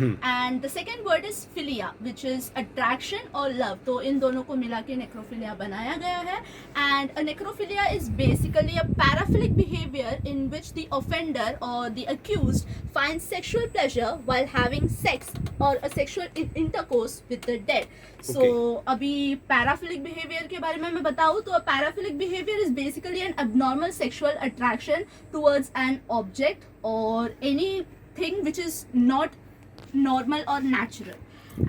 And the second word is philia which is attraction और love. तो इन दोनों को मिला के नेक्रोफिलिया बनाया गया है. And a necrophilia is basically a paraphilic behaviour in which the offender or the accused find sexual pleasure while having sex or a sexual intercourse with the dead. So अभी paraphilic behaviour के बारे में मैं बताऊं तो paraphilic behaviour is basically an abnormal sexual attraction towards an object or anything which is not normal or natural.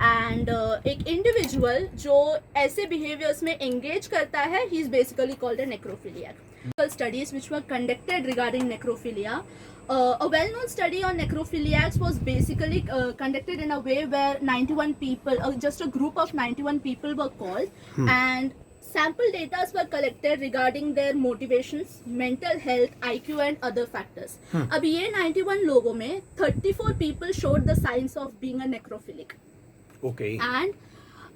And एक individual जो ऐसे behaviors में engage करता है he is basically called a necrophiliac. Studies which were conducted regarding necrophilia. A well-known study on necrophiliacs was basically conducted in a way where 91 people, just a group of 91 people were called, and sample data were collected regarding their motivations, mental health, IQ and other factors. अब ये 91 लोगों में 34 people showed the signs of being a necrophilic. Okay. And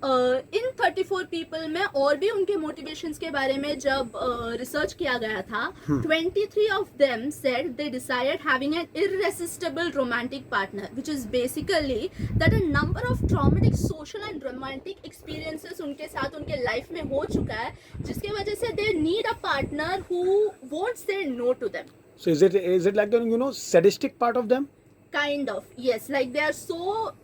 in 34 people में और भी उनके motivations के बारे में जब रिसर्च किया गया था, 23 of them said they desired having an irresistible romantic partner, which is basically that a number of traumatic social and romantic experiences उनके साथ उनके life में हो चुका है, जिसके वजह से they need a partner who won't say no to them. So is it like the sadistic part of them? Kind of, yes. Like they are so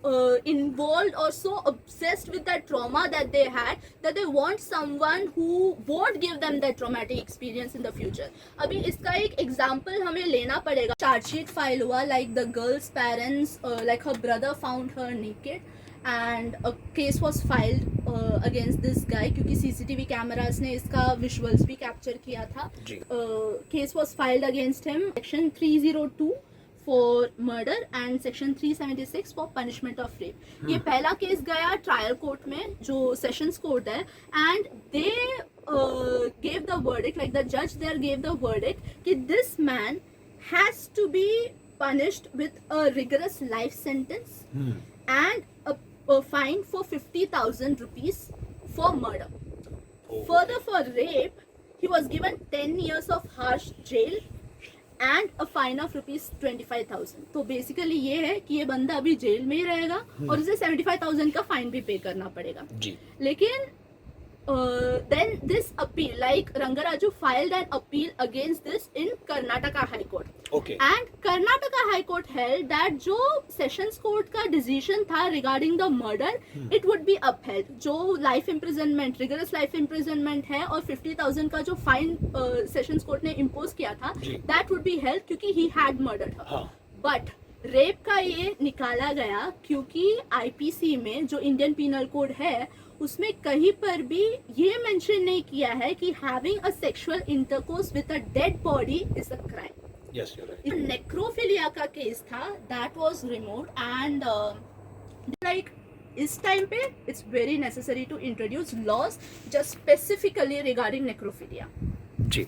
involved or so obsessed with that trauma that they had that they want someone who won't give them that traumatic experience in the future. अभी इसका एक example हमें लेना पड़ेगा. Charge sheet file हुआ, like the girl's parents, like her brother found her naked. And a case was filed against this guy क्योंकि CCTV cameras ने इसका visuals भी capture किया था. Case was filed against him. Section 302 for murder and section 376 for punishment of rape. ये पहला case गया trial court में जो सेशंस कोर्ट है, and they gave the verdict, like the judge there gave the verdict कि this man has to be punished with a rigorous life sentence and a fine for 50,000 rupees for murder. Further, for rape he was given 10 years of harsh jail and a fine of ₹25,000. तो basically ये है कि ये बंदा अभी jail में ही रहेगा और उसे 75,000 का फाइन भी पे करना पड़ेगा. लेकिन then this appeal, like Rangaraju filed an appeal against this in Karnataka High Court. Okay. And Karnataka High Court held that जो Sessions Court का decision था regarding the murder, it would be upheld. जो life imprisonment, rigorous life imprisonment है और 50,000 का जो fine Sessions Court ने impose किया था, that would be held क्योंकि he had murdered her. But rape का ये निकाला गया क्योंकि IPC में जो इंडियन पीनल कोड है उसमें कहीं पर भी ये मेंशन नहीं किया है कि having a sexual intercourse with a dead body is a crime. Yes, you're right. Necrophilia का केस था, that was removed and like इस टाइम पे it's very necessary to introduce laws just specifically regarding necrophilia. Ji.